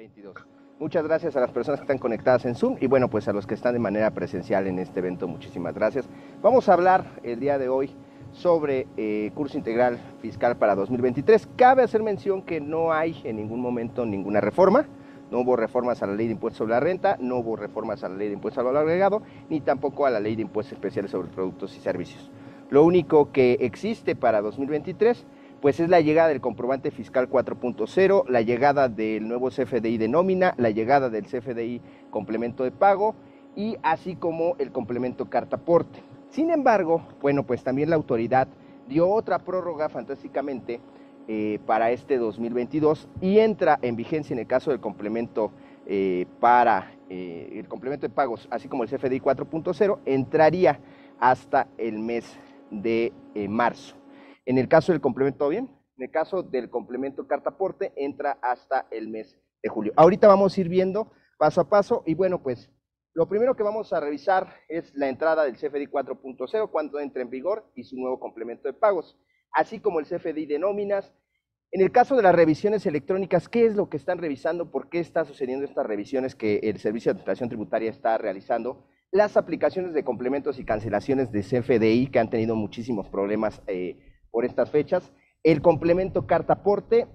22. Muchas gracias a las personas que están conectadas en Zoom y bueno, pues a los que están de manera presencial en este evento, muchísimas gracias. Vamos a hablar el día de hoy sobre curso integral fiscal para 2023. Cabe hacer mención que no hay en ningún momento ninguna reforma. No hubo reformas a la ley de impuestos sobre la renta, no hubo reformas a la ley de impuestos al valor agregado, ni tampoco a la ley de impuestos especiales sobre productos y servicios. Lo único que existe para 2023 pues es la llegada del comprobante fiscal 4.0, la llegada del nuevo CFDI de nómina, la llegada del CFDI complemento de pago y así como el complemento carta aporte. Sin embargo, bueno, pues también la autoridad dio otra prórroga fantásticamente para este 2022 y entra en vigencia en el caso del complemento para el complemento de pagos, así como el CFDI 4.0, entraría hasta el mes de marzo. En el caso del complemento, ¿todo bien? En el caso del complemento carta aporte, entra hasta el mes de julio. Ahorita vamos a ir viendo paso a paso y bueno, pues lo primero que vamos a revisar es la entrada del CFDI 4.0, cuando entra en vigor y su nuevo complemento de pagos, así como el CFDI de nóminas. En el caso de las revisiones electrónicas, ¿qué es lo que están revisando? ¿Por qué está sucediendo estas revisiones que el Servicio de Administración Tributaria está realizando? Las aplicaciones de complementos y cancelaciones de CFDI que han tenido muchísimos problemas por estas fechas. El complemento carta aporte,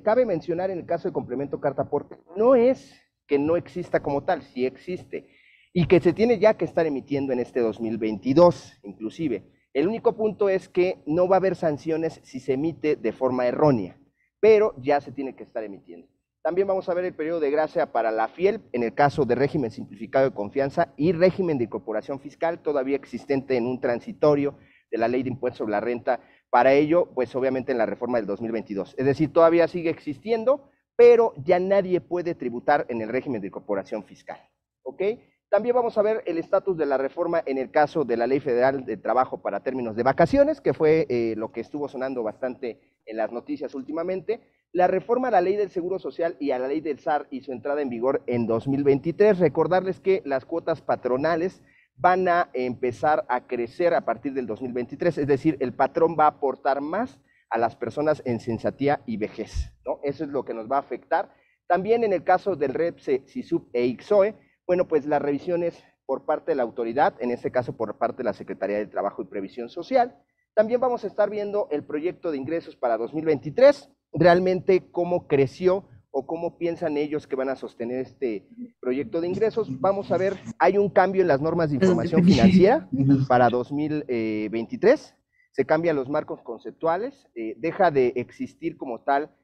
cabe mencionar en el caso del complemento carta aporte, no es que no exista como tal, sí existe, y que se tiene ya que estar emitiendo en este 2022, inclusive. El único punto es que no va a haber sanciones si se emite de forma errónea, pero ya se tiene que estar emitiendo. También vamos a ver el periodo de gracia para la FIEL, en el caso de régimen simplificado de confianza y régimen de incorporación fiscal, todavía existente en un transitorio de la ley de impuestos sobre la renta. Para ello, pues obviamente en la reforma del 2022. Es decir, todavía sigue existiendo, pero ya nadie puede tributar en el régimen de incorporación fiscal. ¿Ok? También vamos a ver el estatus de la reforma en el caso de la Ley Federal de Trabajo para términos de vacaciones, que fue lo que estuvo sonando bastante en las noticias últimamente. La reforma a la Ley del Seguro Social y a la Ley del SAR y su entrada en vigor en 2023. Recordarles que las cuotas patronales van a empezar a crecer a partir del 2023, es decir, el patrón va a aportar más a las personas en censatía y vejez, ¿no? Eso es lo que nos va a afectar. También en el caso del REPSE, SISUB e IXOE, bueno, pues las revisiones por parte de la autoridad, en este caso por parte de la Secretaría de Trabajo y Previsión Social. También vamos a estar viendo el proyecto de ingresos para 2023, realmente cómo creció o cómo piensan ellos que van a sostener este proyecto de ingresos. Vamos a ver, hay un cambio en las normas de información financiera para 2023, se cambian los marcos conceptuales, deja de existir como tal,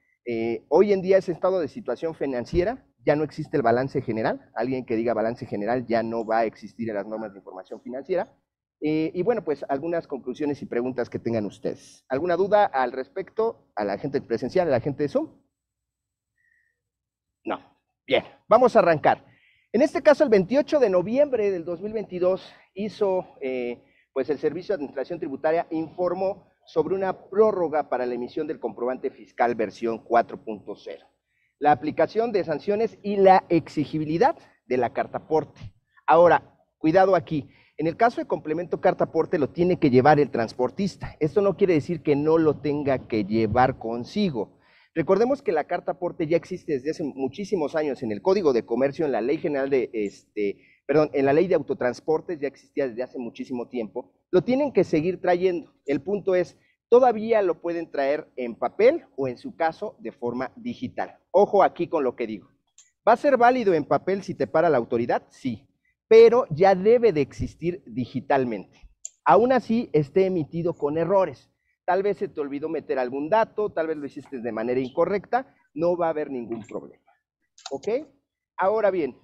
hoy en día ese estado de situación financiera, ya no existe el balance general, alguien que diga balance general ya no va a existir en las normas de información financiera, y bueno, pues algunas conclusiones y preguntas que tengan ustedes. ¿Alguna duda al respecto a la gente presencial, a la gente de Zoom? No. Bien, vamos a arrancar. En este caso, el 28 de noviembre del 2022 hizo, pues el Servicio de Administración Tributaria informó sobre una prórroga para la emisión del comprobante fiscal versión 4.0, la aplicación de sanciones y la exigibilidad de la carta aporte. Ahora, cuidado aquí, en el caso de complemento carta aporte lo tiene que llevar el transportista. Esto no quiere decir que no lo tenga que llevar consigo. Recordemos que la carta aporte ya existe desde hace muchísimos años en el Código de Comercio, en la Ley General de, en la Ley de Autotransportes ya existía desde hace muchísimo tiempo. Lo tienen que seguir trayendo. El punto es, todavía lo pueden traer en papel o en su caso de forma digital. Ojo aquí con lo que digo. ¿Va a ser válido en papel si te para la autoridad? Sí, pero ya debe de existir digitalmente. Aún así, esté emitido con errores. Tal vez se te olvidó meter algún dato, tal vez lo hiciste de manera incorrecta, no va a haber ningún problema. ¿Ok? Ahora bien,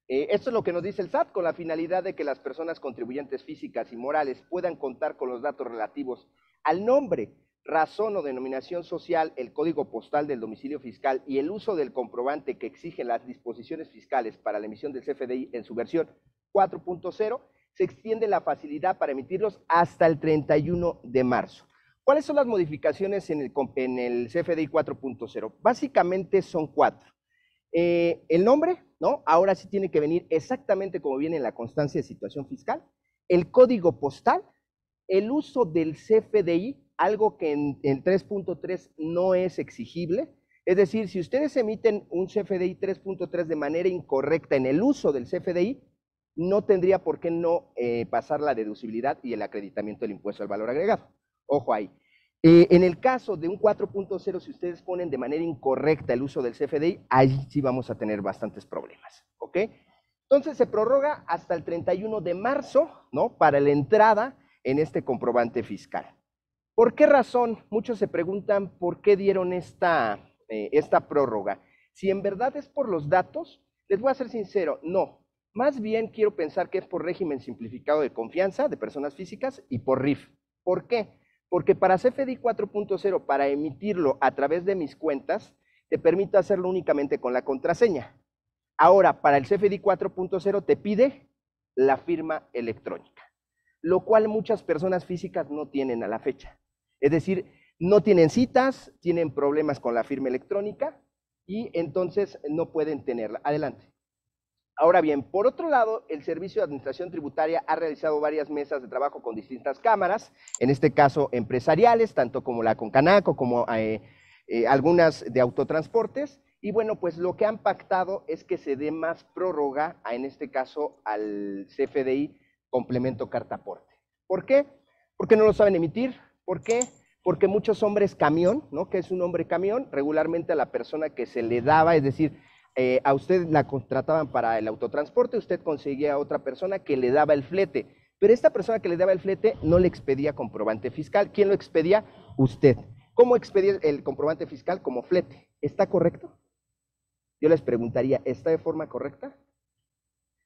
esto es lo que nos dice el SAT, con la finalidad de que las personas contribuyentes físicas y morales puedan contar con los datos relativos al nombre, razón o denominación social, el código postal del domicilio fiscal y el uso del comprobante que exigen las disposiciones fiscales para la emisión del CFDI en su versión 4.0, se extiende la facilidad para emitirlos hasta el 31 de marzo. ¿Cuáles son las modificaciones en el CFDI 4.0? Básicamente son 4. El nombre, ¿no? Ahora sí tiene que venir exactamente como viene en la constancia de situación fiscal. El código postal, el uso del CFDI, algo que en 3.3 no es exigible, Es decir, si ustedes emiten un CFDI 3.3 de manera incorrecta en el uso del CFDI, no tendría por qué no pasar la deducibilidad y el acreditamiento del impuesto al valor agregado. Ojo ahí. En el caso de un 4.0, si ustedes ponen de manera incorrecta el uso del CFDI, ahí sí vamos a tener bastantes problemas, ¿ok? Entonces se prorroga hasta el 31 de marzo, ¿no? Para la entrada en este comprobante fiscal. ¿Por qué razón? Muchos se preguntan por qué dieron esta prórroga. Si en verdad es por los datos, les voy a ser sincero, no. Más bien quiero pensar que es por régimen simplificado de confianza de personas físicas y por RIF. ¿Por qué? Porque para CFDI 4.0, para emitirlo a través de mis cuentas, te permito hacerlo únicamente con la contraseña. Ahora, para el CFDI 4.0 te pide la firma electrónica, lo cual muchas personas físicas no tienen a la fecha. Es decir, no tienen citas, tienen problemas con la firma electrónica y entonces no pueden tenerla. Adelante. Ahora bien, por otro lado, el Servicio de Administración Tributaria ha realizado varias mesas de trabajo con distintas cámaras, en este caso empresariales, tanto como la Concanaco, como algunas de autotransportes, y bueno, pues lo que han pactado es que se dé más prórroga, en este caso, al CFDI complemento carta aporte. ¿Por qué? Porque no lo saben emitir. ¿Por qué? Porque muchos hombres camión, ¿no? ¿Qué es un hombre camión? Regularmente a la persona que se le daba, es decir, a usted la contrataban para el autotransporte, usted conseguía a otra persona que le daba el flete, pero esta persona que le daba el flete no le expedía comprobante fiscal. ¿Quién lo expedía? Usted. ¿Cómo expedía el comprobante fiscal? Como flete. ¿Está correcto? Yo les preguntaría, ¿está de forma correcta?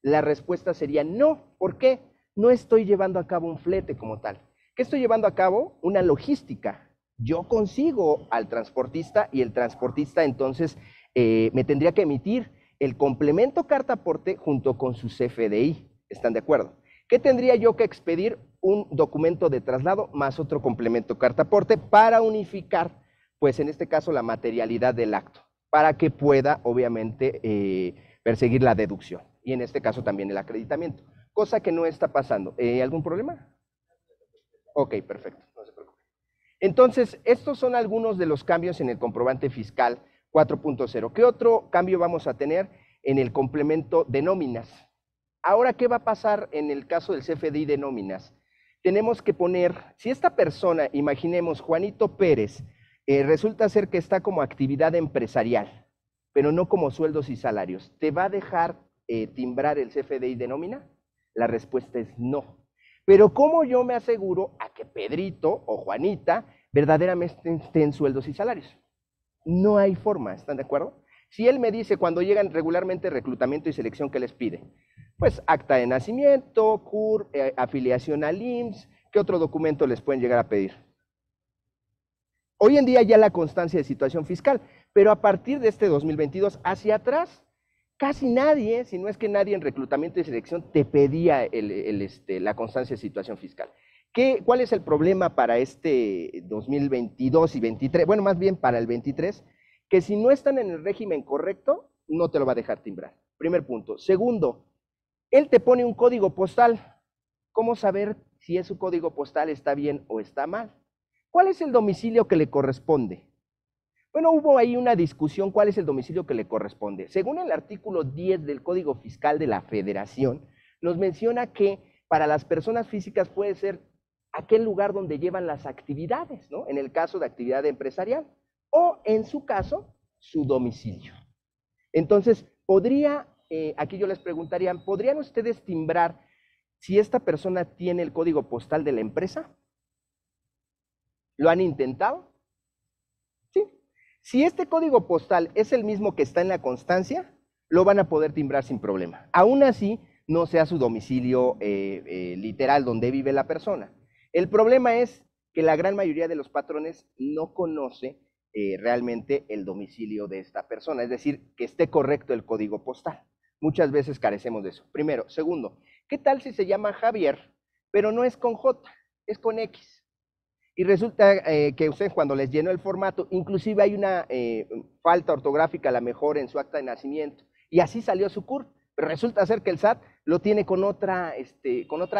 La respuesta sería no. ¿Por qué? No estoy llevando a cabo un flete como tal. ¿Qué estoy llevando a cabo? Una logística. Yo consigo al transportista y el transportista entonces me tendría que emitir el complemento carta aporte junto con su CFDI. ¿Están de acuerdo? ¿Qué tendría yo que expedir? Un documento de traslado más otro complemento carta aporte para unificar, pues en este caso, la materialidad del acto, para que pueda, obviamente, perseguir la deducción y en este caso también el acreditamiento, cosa que no está pasando. ¿Algún problema? Ok, perfecto, no se preocupe. Entonces, estos son algunos de los cambios en el comprobante fiscal 4.0. ¿Qué otro cambio vamos a tener en el complemento de nóminas? Ahora, ¿qué va a pasar en el caso del CFDI de nóminas? Tenemos que poner, si esta persona, imaginemos Juanito Pérez, resulta ser que está como actividad empresarial, pero no como sueldos y salarios, ¿te va a dejar timbrar el CFDI de nómina? La respuesta es no. Pero ¿cómo yo me aseguro a que Pedrito o Juanita verdaderamente estén sueldos y salarios? No hay forma, ¿están de acuerdo? Si él me dice cuando llegan regularmente reclutamiento y selección, ¿qué les pide? Pues acta de nacimiento, CUR, afiliación al IMSS, ¿qué otro documento les pueden llegar a pedir? Hoy en día ya la constancia de situación fiscal, pero a partir de este 2022 hacia atrás, casi nadie, si no es que nadie en reclutamiento y selección te pedía la constancia de situación fiscal. ¿Cuál es el problema para este 2022 y 23? Bueno, más bien para el 23, que si no están en el régimen correcto, no te lo va a dejar timbrar. Primer punto. Segundo, él te pone un código postal. ¿Cómo saber si ese código postal está bien o está mal? ¿Cuál es el domicilio que le corresponde? Bueno, hubo ahí una discusión cuál es el domicilio que le corresponde. Según el artículo 10 del Código Fiscal de la Federación, nos menciona que para las personas físicas puede ser aquel lugar donde llevan las actividades, ¿no? En el caso de actividad empresarial, o en su caso, su domicilio. Entonces, aquí yo les preguntaría, ¿podrían ustedes timbrar si esta persona tiene el código postal de la empresa? ¿Lo han intentado? Sí. Si este código postal es el mismo que está en la constancia, lo van a poder timbrar sin problema. Aún así, no sea su domicilio literal donde vive la persona. El problema es que la gran mayoría de los patrones no conoce realmente el domicilio de esta persona, es decir, que esté correcto el código postal. Muchas veces carecemos de eso. Primero. Segundo, ¿qué tal si se llama Javier, pero no es con J, es con X? Y resulta que usted cuando les llenó el formato, inclusive hay una falta ortográfica a lo mejor en su acta de nacimiento, y así salió su CUR, pero resulta ser que el SAT lo tiene con otra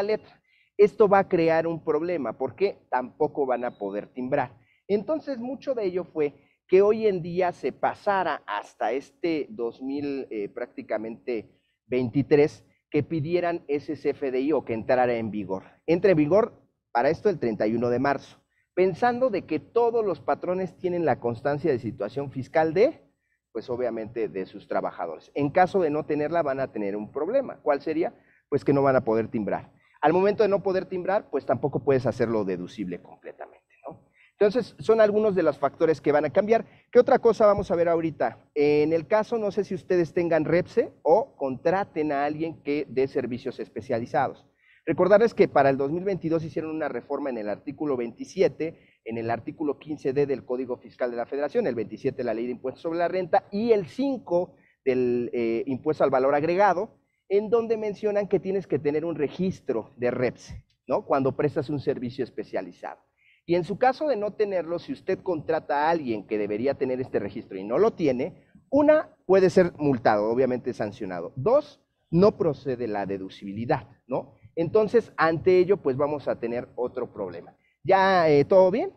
letra. Esto va a crear un problema, porque tampoco van a poder timbrar. Entonces, mucho de ello fue que hoy en día se pasara hasta este 2000 prácticamente 23, que pidieran ese CFDI o que entrara en vigor. Entra en vigor para esto el 31 de marzo, pensando de que todos los patrones tienen la constancia de situación fiscal de, pues obviamente de sus trabajadores. En caso de no tenerla van a tener un problema. ¿Cuál sería? Pues que no van a poder timbrar. Al momento de no poder timbrar, pues tampoco puedes hacerlo deducible completamente, ¿no? Entonces, son algunos de los factores que van a cambiar. ¿Qué otra cosa vamos a ver ahorita? En el caso, no sé si ustedes tengan REPSE o contraten a alguien que dé servicios especializados. Recordarles que para el 2022 hicieron una reforma en el artículo 27, en el artículo 15D del Código Fiscal de la Federación, el 27 de la Ley de Impuestos sobre la Renta y el 5 del Impuesto al Valor Agregado, en donde mencionan que tienes que tener un registro de REPSE, ¿no? Cuando prestas un servicio especializado. Y en su caso de no tenerlo, si usted contrata a alguien que debería tener este registro y no lo tiene, una, puede ser multado, obviamente sancionado. Dos, no procede la deducibilidad, ¿no? Entonces, ante ello, pues vamos a tener otro problema. ¿Ya todo bien?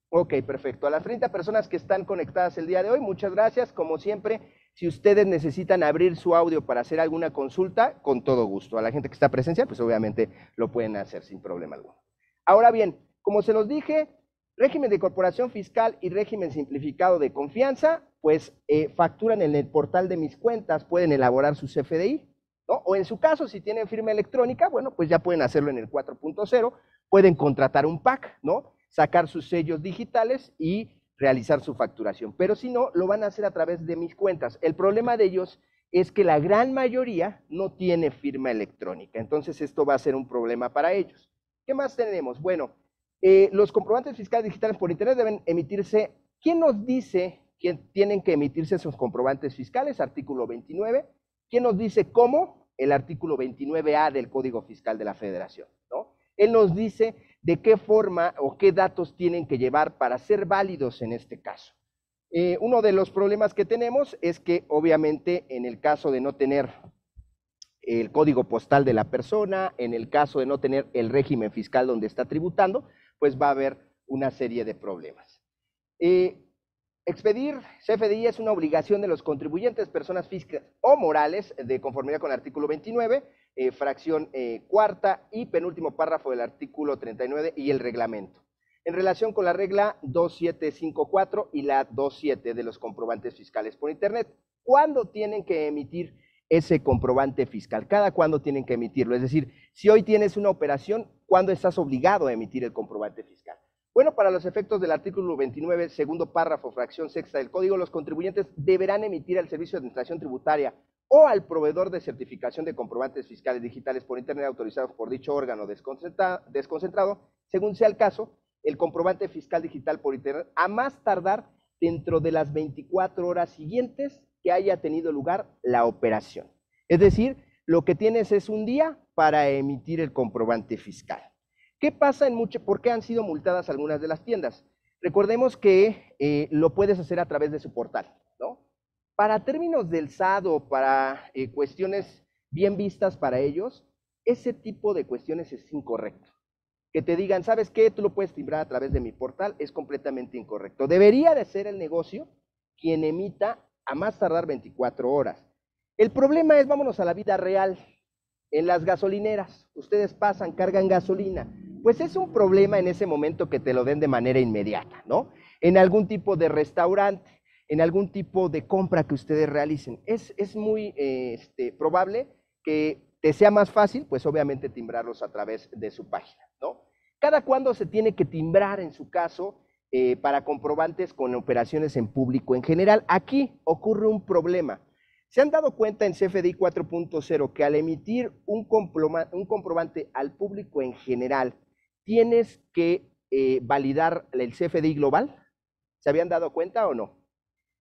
Ok, perfecto. A las 30 personas que están conectadas el día de hoy, muchas gracias. Como siempre, si ustedes necesitan abrir su audio para hacer alguna consulta, con todo gusto. A la gente que está presencial, pues obviamente lo pueden hacer sin problema alguno. Ahora bien, como se los dije, régimen de incorporación fiscal y régimen simplificado de confianza, pues facturan en el portal de Mis Cuentas, pueden elaborar su CFDI, ¿no? O en su caso, si tienen firma electrónica, bueno, pues ya pueden hacerlo en el 4.0, pueden contratar un PAC, ¿no? Sacar sus sellos digitales y realizar su facturación. Pero si no, lo van a hacer a través de Mis Cuentas. El problema de ellos es que la gran mayoría no tiene firma electrónica. Entonces, esto va a ser un problema para ellos. ¿Qué más tenemos? Bueno, los comprobantes fiscales digitales por internet deben emitirse. ¿Quién nos dice que tienen que emitirse esos comprobantes fiscales? Artículo 29. ¿Quién nos dice cómo? El artículo 29A del Código Fiscal de la Federación, ¿no? Él nos dice de qué forma o qué datos tienen que llevar para ser válidos en este caso. Uno de los problemas que tenemos es que obviamente en el caso de no tener el código postal de la persona, en el caso de no tener el régimen fiscal donde está tributando, pues va a haber una serie de problemas. Expedir CFDI es una obligación de los contribuyentes, personas físicas o morales, de conformidad con el artículo 29, fracción cuarta y penúltimo párrafo del artículo 39 y el reglamento. En relación con la regla 2754 y la 27 de los comprobantes fiscales por internet, ¿cuándo tienen que emitir ese comprobante fiscal? ¿Cada cuándo tienen que emitirlo? Es decir, si hoy tienes una operación, ¿cuándo estás obligado a emitir el comprobante fiscal? Bueno, para los efectos del artículo 29, segundo párrafo, fracción sexta del Código, los contribuyentes deberán emitir al Servicio de Administración Tributaria o al proveedor de certificación de comprobantes fiscales digitales por internet autorizados por dicho órgano desconcentrado, según sea el caso, el comprobante fiscal digital por internet a más tardar dentro de las 24 horas siguientes que haya tenido lugar la operación. Es decir, lo que tienes es un día para emitir el comprobante fiscal. ¿Qué pasa por qué han sido multadas algunas de las tiendas? Recordemos que lo puedes hacer a través de su portal, ¿no? Para términos del SAT o para cuestiones bien vistas para ellos, ese tipo de cuestiones es incorrecto. Que te digan, ¿sabes qué? Tú lo puedes timbrar a través de mi portal, es completamente incorrecto. Debería de ser el negocio quien emita a más tardar 24 horas. El problema es, vámonos a la vida real. En las gasolineras, ustedes pasan, cargan gasolina, pues es un problema en ese momento que te lo den de manera inmediata, ¿no? En algún tipo de restaurante, en algún tipo de compra que ustedes realicen, es muy probable que te sea más fácil, pues obviamente timbrarlos a través de su página, ¿no? ¿Cada cuándo se tiene que timbrar en su caso para comprobantes con operaciones en público en general? Aquí ocurre un problema. ¿Se han dado cuenta en CFDI 4.0 que al emitir un comprobante al público en general, tienes que validar el CFDI global? ¿Se habían dado cuenta o no?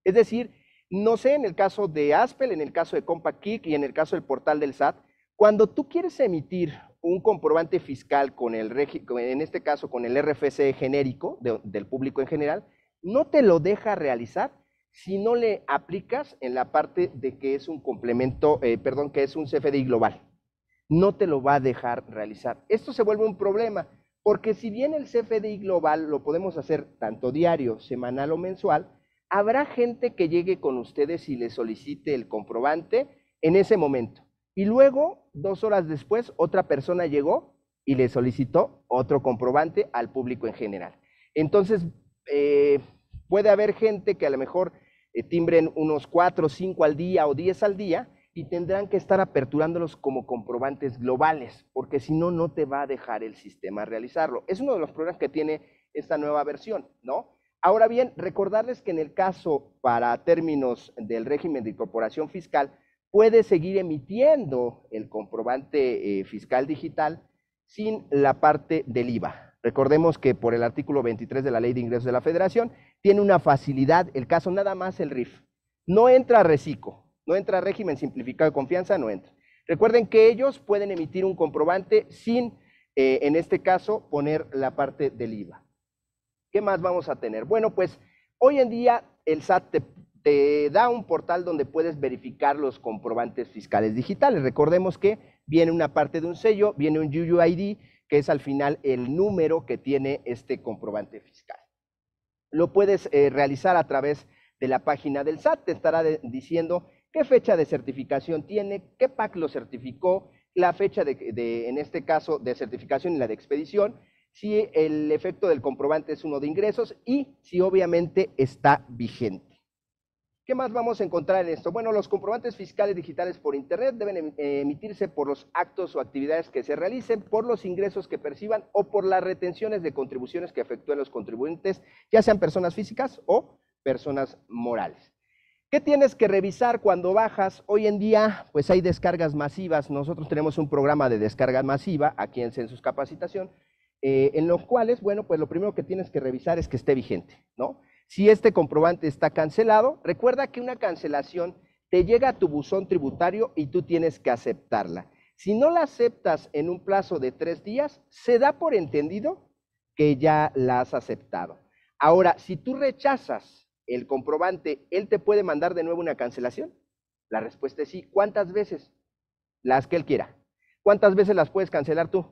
Es decir, no sé, en el caso de Aspel, en el caso de CompaKIC y en el caso del portal del SAT, cuando tú quieres emitir un comprobante fiscal con en este caso con el RFC genérico del público en general, no te lo deja realizar si no le aplicas en la parte de que es un complemento, que es un CFDI global. No te lo va a dejar realizar. Esto se vuelve un problema, porque si bien el CFDI global lo podemos hacer tanto diario, semanal o mensual, habrá gente que llegue con ustedes y les solicite el comprobante en ese momento. Y luego, 2 horas después, otra persona llegó y le solicitó otro comprobante al público en general. Entonces, puede haber gente que a lo mejor timbren unos 4 o 5 al día o 10 al día y tendrán que estar aperturándolos como comprobantes globales, porque si no, no te va a dejar el sistema realizarlo. Es uno de los problemas que tiene esta nueva versión, ¿no? Ahora bien, recordarles que en el caso para términos del régimen de incorporación fiscal, puede seguir emitiendo el comprobante fiscal digital sin la parte del IVA. Recordemos que por el artículo 23 de la Ley de Ingresos de la Federación, tiene una facilidad, el caso nada más el RIF. No entra RECICO, no entra régimen simplificado de confianza, no entra. Recuerden que ellos pueden emitir un comprobante sin, en este caso, poner la parte del IVA. ¿Qué más vamos a tener? Bueno, pues hoy en día el SAT te da un portal donde puedes verificar los comprobantes fiscales digitales. Recordemos que viene una parte de un sello, viene un UUID, que es al final el número que tiene este comprobante fiscal. Lo puedes realizar a través de la página del SAT, te estará diciendo qué fecha de certificación tiene, qué PAC lo certificó, la fecha en este caso de certificación y la de expedición, si el efecto del comprobante es uno de ingresos y si obviamente está vigente. ¿Qué más vamos a encontrar en esto? Bueno, los comprobantes fiscales digitales por internet deben emitirse por los actos o actividades que se realicen, por los ingresos que perciban o por las retenciones de contribuciones que efectúen los contribuyentes, ya sean personas físicas o personas morales. ¿Qué tienes que revisar cuando bajas? Hoy en día, pues hay descargas masivas. Nosotros tenemos un programa de descarga masiva aquí en Census Capacitación, en los cuales, bueno, pues lo primero que tienes que revisar es que esté vigente, ¿no? Si este comprobante está cancelado, recuerda que una cancelación te llega a tu buzón tributario y tú tienes que aceptarla. Si no la aceptas en un plazo de 3 días, se da por entendido que ya la has aceptado. Ahora, si tú rechazas el comprobante, ¿él te puede mandar de nuevo una cancelación? La respuesta es sí. ¿Cuántas veces? Las que él quiera. ¿Cuántas veces las puedes cancelar tú?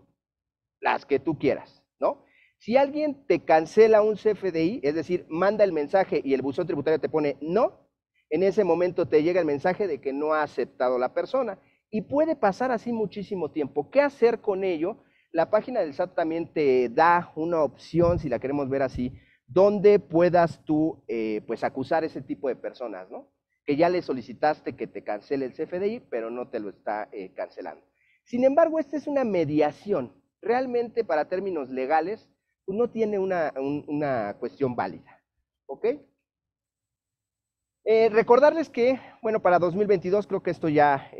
Las que tú quieras, ¿no? Si alguien te cancela un CFDI, es decir, manda el mensaje y el buzón tributario te pone no, en ese momento te llega el mensaje de que no ha aceptado la persona y puede pasar así muchísimo tiempo. ¿Qué hacer con ello? La página del SAT también te da una opción, si la queremos ver así, donde puedas tú pues acusar a ese tipo de personas, ¿no? Que ya le solicitaste que te cancele el CFDI, pero no te lo está cancelando. Sin embargo, esta es una mediación. Realmente, para términos legales, no tiene una cuestión válida, ¿ok? Recordarles que, bueno, para 2022 creo que esto ya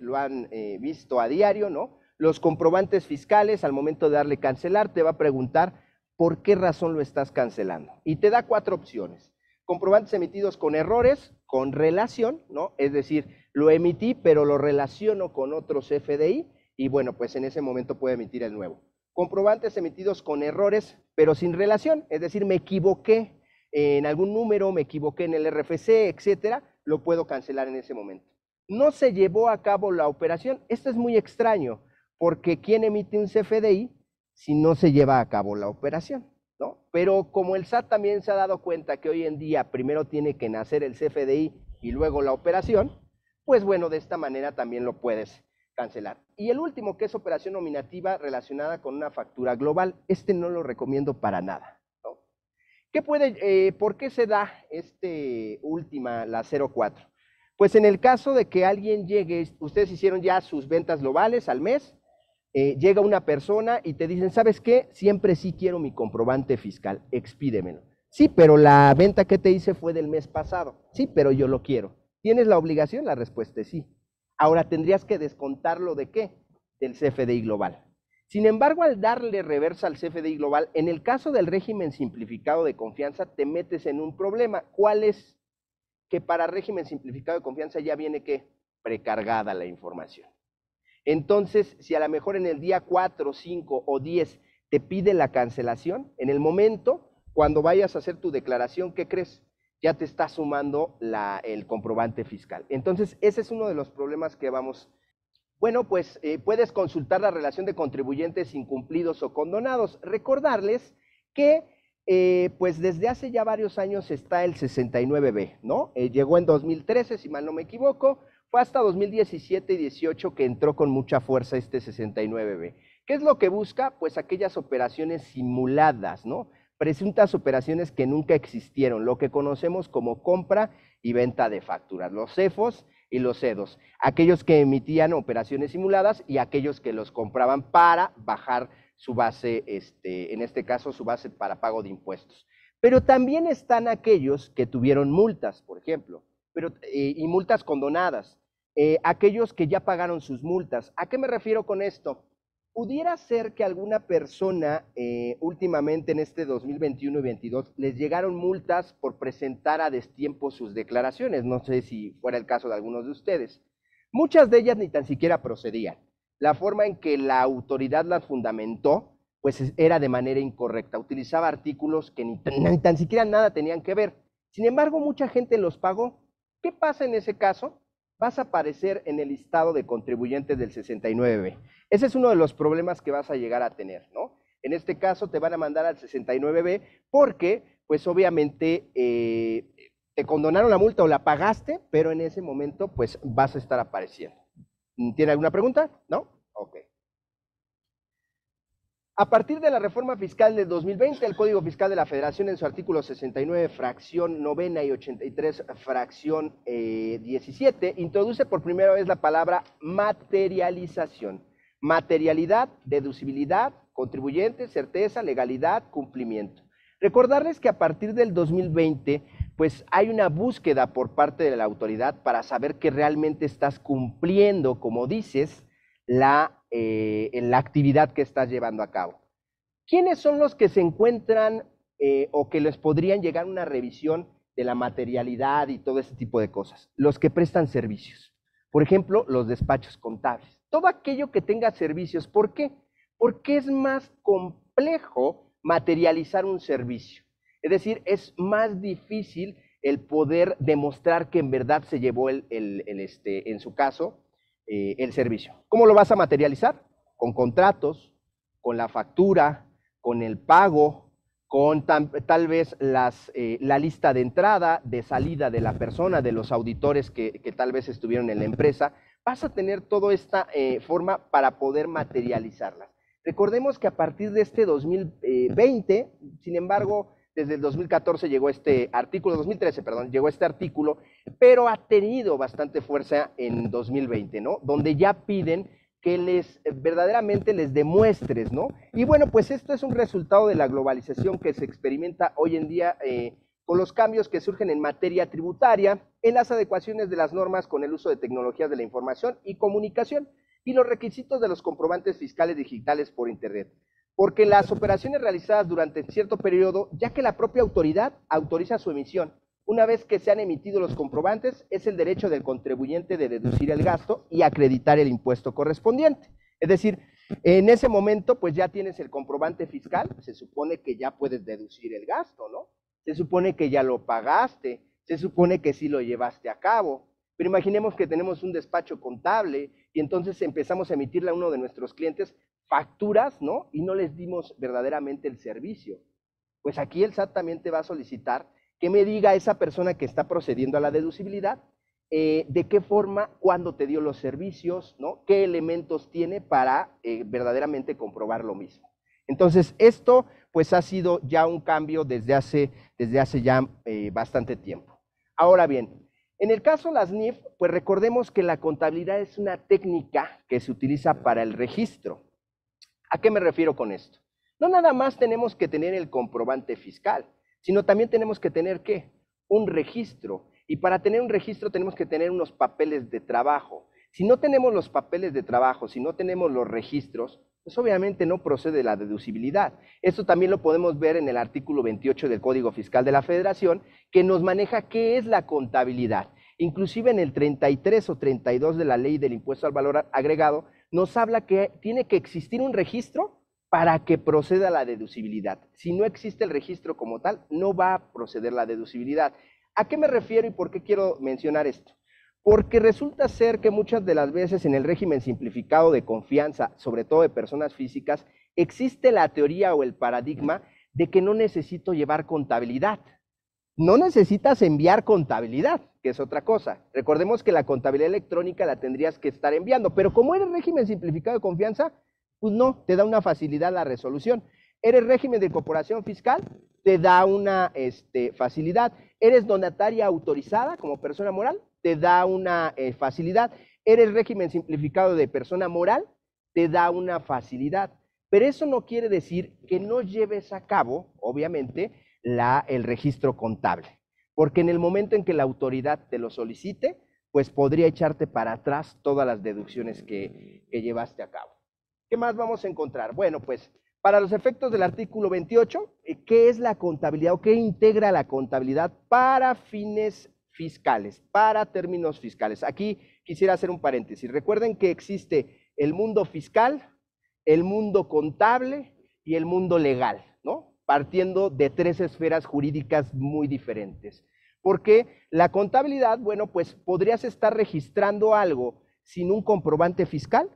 lo han visto a diario, ¿no? Los comprobantes fiscales, al momento de darle cancelar, te va a preguntar por qué razón lo estás cancelando. Y te da 4 opciones. Comprobantes emitidos con errores, con relación, ¿no? Es decir, lo emití, pero lo relaciono con otro CFDI y, bueno, pues en ese momento puede emitir el nuevo. Comprobantes emitidos con errores, pero sin relación, es decir, me equivoqué en algún número, me equivoqué en el RFC, etcétera, lo puedo cancelar en ese momento. No se llevó a cabo la operación. Esto es muy extraño, porque ¿quién emite un CFDI si no se lleva a cabo la operación? ¿No? Pero como el SAT también se ha dado cuenta que hoy en día primero tiene que nacer el CFDI y luego la operación, pues bueno, de esta manera también lo puedes cancelar. Y el último, que es operación nominativa relacionada con una factura global, no lo recomiendo para nada, ¿no? ¿Por qué se da última, la 04? Pues en el caso de que alguien llegue, ustedes hicieron ya sus ventas globales al mes, llega una persona y te dicen, ¿sabes qué? Siempre sí quiero mi comprobante fiscal, expídemelo. Sí, pero la venta que te hice fue del mes pasado. Sí, pero yo lo quiero. ¿Tienes la obligación? La respuesta es sí. Ahora tendrías que descontarlo ¿de qué? Del CFDI global. Sin embargo, al darle reversa al CFDI global, en el caso del régimen simplificado de confianza, te metes en un problema. ¿Cuál es? Que para régimen simplificado de confianza ya viene ¿qué? Precargada la información. Entonces, si a lo mejor en el día 4, 5 o 10 te pide la cancelación, en el momento, cuando vayas a hacer tu declaración, ¿qué crees? Ya te está sumando el comprobante fiscal. Entonces, ese es uno de los problemas que vamos. Bueno, pues puedes consultar la relación de contribuyentes incumplidos o condonados. Recordarles que Pues desde hace ya varios años está el 69B, ¿no? Llegó en 2013, si mal no me equivoco, fue hasta 2017 y 18 que entró con mucha fuerza este 69B. ¿Qué es lo que busca? Pues aquellas operaciones simuladas, ¿no? Presuntas operaciones que nunca existieron, lo que conocemos como compra y venta de facturas, los CEFOs y los CEDOS, aquellos que emitían operaciones simuladas y aquellos que los compraban para bajar su base, en este caso su base para pago de impuestos. Pero también están aquellos que tuvieron multas, por ejemplo, y multas condonadas, aquellos que ya pagaron sus multas. ¿A qué me refiero con esto? Pudiera ser que alguna persona últimamente en este 2021 y 2022 les llegaron multas por presentar a destiempo sus declaraciones, no sé si fuera el caso de algunos de ustedes. Muchas de ellas ni tan siquiera procedían. La forma en que la autoridad las fundamentó, pues era de manera incorrecta. Utilizaba artículos que ni tan siquiera nada tenían que ver. Sin embargo, mucha gente los pagó. ¿Qué pasa en ese caso? Vas a aparecer en el listado de contribuyentes del 69B. Ese es uno de los problemas que vas a llegar a tener, ¿no? En este caso te van a mandar al 69B porque, pues obviamente, te condonaron la multa o la pagaste, pero en ese momento, pues vas a estar apareciendo. ¿Tiene alguna pregunta? ¿No? Ok. A partir de la reforma fiscal del 2020, el Código Fiscal de la Federación en su artículo 69, fracción novena y 83, fracción 17, introduce por primera vez la palabra materialización. Materialidad, deducibilidad, contribuyente, certeza, legalidad, cumplimiento. Recordarles que a partir del 2020, pues hay una búsqueda por parte de la autoridad para saber que realmente estás cumpliendo, como dices, la actividad que estás llevando a cabo. ¿Quiénes son los que se encuentran o que les podrían llegar una revisión de la materialidad y todo ese tipo de cosas? Los que prestan servicios. Por ejemplo, los despachos contables. Todo aquello que tenga servicios. ¿Por qué? Porque es más complejo materializar un servicio. Es decir, es más difícil el poder demostrar que en verdad se llevó en su caso, el servicio. ¿Cómo lo vas a materializar? Con contratos, con la factura, con el pago, con tal vez la lista de entrada, de salida de la persona, de los auditores que tal vez estuvieron en la empresa. Vas a tener toda esta forma para poder materializarlas. Recordemos que a partir de este 2020, sin embargo, desde el 2014 llegó este artículo, 2013, perdón, llegó este artículo, pero ha tenido bastante fuerza en 2020, ¿no? Donde ya piden que verdaderamente les demuestres, ¿no? Y bueno, pues esto es un resultado de la globalización que se experimenta hoy en día con los cambios que surgen en materia tributaria, en las adecuaciones de las normas con el uso de tecnologías de la información y comunicación y los requisitos de los comprobantes fiscales digitales por Internet. Porque las operaciones realizadas durante cierto periodo, ya que la propia autoridad autoriza su emisión, una vez que se han emitido los comprobantes, es el derecho del contribuyente de deducir el gasto y acreditar el impuesto correspondiente. Es decir, en ese momento, pues ya tienes el comprobante fiscal, se supone que ya puedes deducir el gasto, ¿no? Se supone que ya lo pagaste, se supone que sí lo llevaste a cabo. Pero imaginemos que tenemos un despacho contable y entonces empezamos a emitirle a uno de nuestros clientes facturas, ¿no? Y no les dimos verdaderamente el servicio. Pues aquí el SAT también te va a solicitar que me diga esa persona que está procediendo a la deducibilidad, de qué forma, cuándo te dio los servicios, ¿no? Qué elementos tiene para verdaderamente comprobar lo mismo. Entonces, esto pues ha sido ya un cambio desde hace ya bastante tiempo. Ahora bien, en el caso de las NIF, pues recordemos que la contabilidad es una técnica que se utiliza para el registro. ¿A qué me refiero con esto? No nada más tenemos que tener el comprobante fiscal, sino también tenemos que tener, ¿qué? Un registro. Y para tener un registro tenemos que tener unos papeles de trabajo. Si no tenemos los papeles de trabajo, si no tenemos los registros, pues obviamente no procede la deducibilidad. Esto también lo podemos ver en el artículo 28 del Código Fiscal de la Federación, que nos maneja qué es la contabilidad. Inclusive en el 33 o 32 de la Ley del Impuesto al Valor Agregado, nos habla que tiene que existir un registro para que proceda la deducibilidad. Si no existe el registro como tal, no va a proceder la deducibilidad. ¿A qué me refiero y por qué quiero mencionar esto? Porque resulta ser que muchas de las veces en el régimen simplificado de confianza, sobre todo de personas físicas, existe la teoría o el paradigma de que no necesito llevar contabilidad. No necesitas enviar contabilidad, que es otra cosa. Recordemos que la contabilidad electrónica la tendrías que estar enviando, pero como eres régimen simplificado de confianza, pues no, te da una facilidad la resolución. Eres régimen de incorporación fiscal, te da una facilidad. Eres donataria autorizada como persona moral, te da una facilidad. Eres régimen simplificado de persona moral, te da una facilidad. Pero eso no quiere decir que no lleves a cabo, obviamente, el registro contable. Porque en el momento en que la autoridad te lo solicite, pues podría echarte para atrás todas las deducciones que llevaste a cabo. ¿Qué más vamos a encontrar? Bueno, pues para los efectos del artículo 28, ¿qué es la contabilidad o qué integra la contabilidad para fines fiscales, para términos fiscales? Aquí quisiera hacer un paréntesis. Recuerden que existe el mundo fiscal, el mundo contable y el mundo legal, ¿no? Partiendo de tres esferas jurídicas muy diferentes. Porque la contabilidad, bueno, pues podrías estar registrando algo sin un comprobante fiscal.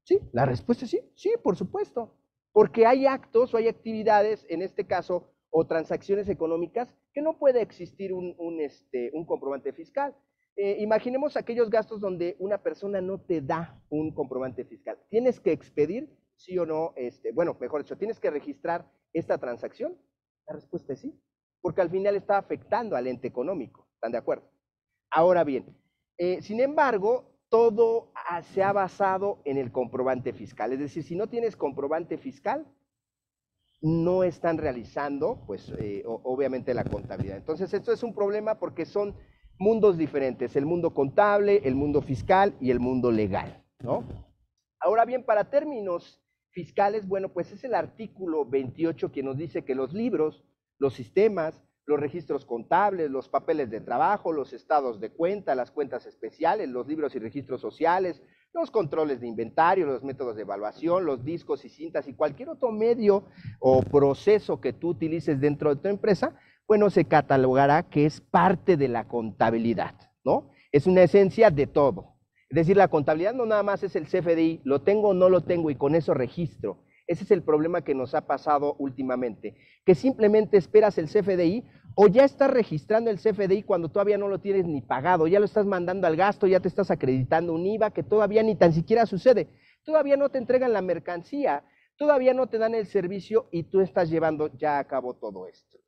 Sí, la respuesta es sí, sí, por supuesto. Porque hay actos o hay actividades, en este caso, o transacciones económicas, que no puede existir un comprobante fiscal. Imaginemos aquellos gastos donde una persona no te da un comprobante fiscal. Tienes que expedir, sí o no, bueno, mejor dicho, tienes que registrar esta transacción. La respuesta es sí, porque al final está afectando al ente económico. ¿Están de acuerdo? Ahora bien, sin embargo, todo se ha basado en el comprobante fiscal. Es decir, si no tienes comprobante fiscal, no están realizando, pues, obviamente la contabilidad. Entonces, esto es un problema porque son mundos diferentes, el mundo contable, el mundo fiscal y el mundo legal, ¿no? Ahora bien, para términos fiscales, bueno, pues es el artículo 28 que nos dice que los libros, los sistemas, los registros contables, los papeles de trabajo, los estados de cuenta, las cuentas especiales, los libros y registros sociales, los controles de inventario, los métodos de evaluación, los discos y cintas y cualquier otro medio o proceso que tú utilices dentro de tu empresa, bueno, se catalogará que es parte de la contabilidad, ¿no? Es una esencia de todo. Es decir, la contabilidad no nada más es el CFDI, lo tengo o no lo tengo y con eso registro. Ese es el problema que nos ha pasado últimamente, que simplemente esperas el CFDI o ya estás registrando el CFDI cuando todavía no lo tienes ni pagado, ya lo estás mandando al gasto, ya te estás acreditando un IVA que todavía ni tan siquiera sucede, todavía no te entregan la mercancía, todavía no te dan el servicio y tú estás llevando ya a cabo todo esto.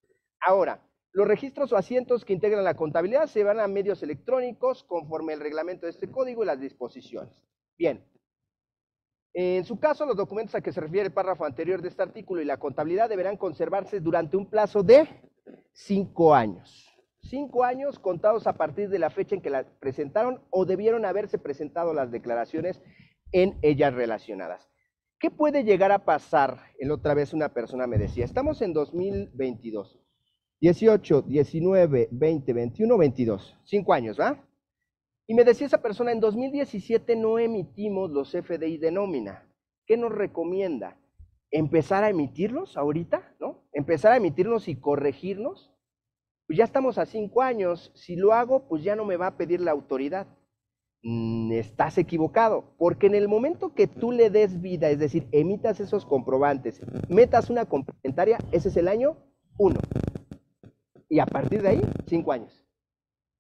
Ahora, los registros o asientos que integran la contabilidad se van a medios electrónicos conforme el reglamento de este código y las disposiciones. Bien. En su caso, los documentos a que se refiere el párrafo anterior de este artículo y la contabilidad deberán conservarse durante un plazo de 5 años. 5 años contados a partir de la fecha en que la presentaron o debieron haberse presentado las declaraciones en ellas relacionadas. ¿Qué puede llegar a pasar? La otra vez una persona me decía, estamos en 2022, 18, 19, 20, 21, 22, 5 años, ¿va? Y me decía esa persona, en 2017 no emitimos los FDI de nómina. ¿Qué nos recomienda? ¿Empezar a emitirlos ahorita? ¿No? ¿Empezar a emitirlos y corregirnos? Pues ya estamos a 5 años. Si lo hago, pues ya no me va a pedir la autoridad. Estás equivocado, porque en el momento que tú le des vida, es decir, emitas esos comprobantes, metas una complementaria, ese es el año 1. Y a partir de ahí, 5 años.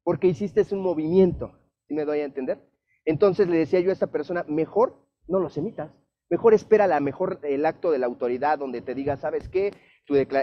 Porque hiciste un movimiento. ¿Sí me doy a entender? Entonces le decía yo a esta persona, mejor no los emitas, mejor espera el acto de la autoridad donde te diga, ¿sabes qué?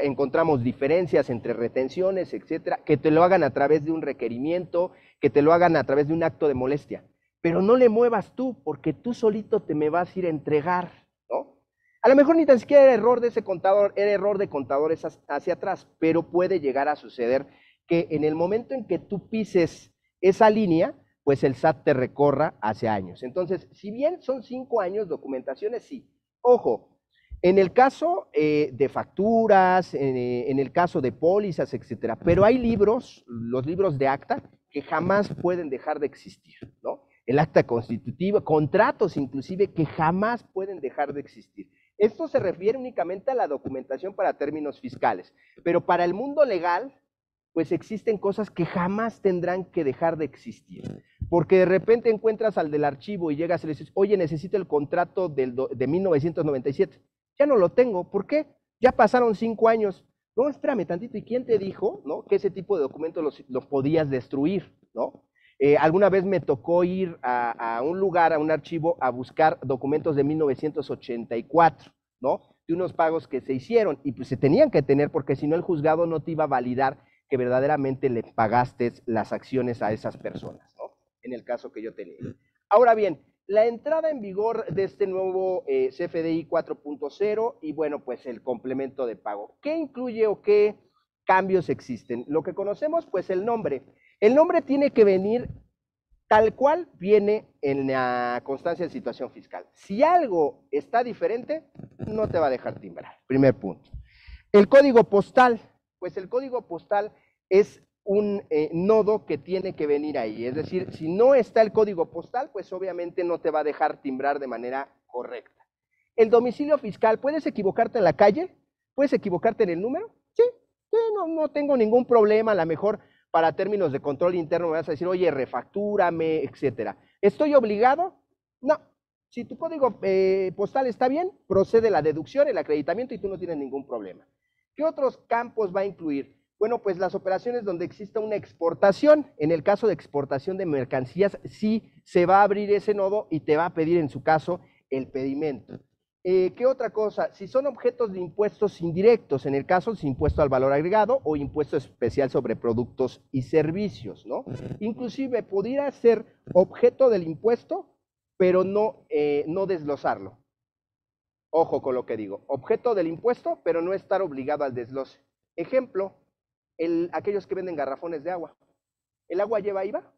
Encontramos diferencias entre retenciones, etcétera, que te lo hagan a través de un requerimiento, que te lo hagan a través de un acto de molestia, pero no le muevas tú, porque tú solito te me vas a ir a entregar, ¿no? A lo mejor ni tan siquiera era error de ese contador, era error de contadores hacia atrás, pero puede llegar a suceder que en el momento en que tú pises esa línea, pues el SAT te recorra hace años. Entonces, si bien son 5 años, documentaciones sí. Ojo, en el caso de facturas, en el caso de pólizas, etcétera, pero hay libros, los libros de acta, que jamás pueden dejar de existir, ¿no? El acta constitutiva, contratos inclusive, que jamás pueden dejar de existir. Esto se refiere únicamente a la documentación para términos fiscales, pero para el mundo legal, pues existen cosas que jamás tendrán que dejar de existir. Porque de repente encuentras al del archivo y llegas y le dices, oye, necesito el contrato de 1997. Ya no lo tengo. ¿Por qué? Ya pasaron 5 años. No, espérame tantito, ¿y quién te dijo, ¿no?, que ese tipo de documentos los podías destruir, ¿no? Alguna vez me tocó ir a un lugar, a un archivo, a buscar documentos de 1984, ¿no?, de unos pagos que se hicieron, y pues se tenían que tener, porque si no el juzgado no te iba a validar que verdaderamente le pagaste las acciones a esas personas, ¿no?, en el caso que yo tenía. Ahora bien, la entrada en vigor de este nuevo CFDI 4.0 y bueno, pues el complemento de pago. ¿Qué incluye o qué cambios existen? Lo que conocemos, pues el nombre. El nombre tiene que venir tal cual viene en la constancia de situación fiscal. Si algo está diferente, no te va a dejar timbrar. Primer punto. El código postal, pues el código postal es un nodo que tiene que venir ahí. Es decir, si no está el código postal, pues obviamente no te va a dejar timbrar de manera correcta. El domicilio fiscal, ¿puedes equivocarte en la calle? ¿Puedes equivocarte en el número? Sí, no tengo ningún problema. A lo mejor para términos de control interno me vas a decir, oye, refactúrame, etcétera. ¿Estoy obligado? No. Si tu código postal está bien, procede la deducción, el acreditamiento y tú no tienes ningún problema. ¿Qué otros campos va a incluir? Bueno, pues las operaciones donde exista una exportación. En el caso de exportación de mercancías, sí se va a abrir ese nodo y te va a pedir en su caso el pedimento. ¿Qué otra cosa? Si son objetos de impuestos indirectos, en el caso es impuesto al valor agregado o impuesto especial sobre productos y servicios, ¿no? Inclusive pudiera ser objeto del impuesto, pero no desglosarlo. Ojo con lo que digo, objeto del impuesto, pero no estar obligado al desglose. Ejemplo, aquellos que venden garrafones de agua. ¿El agua lleva IVA?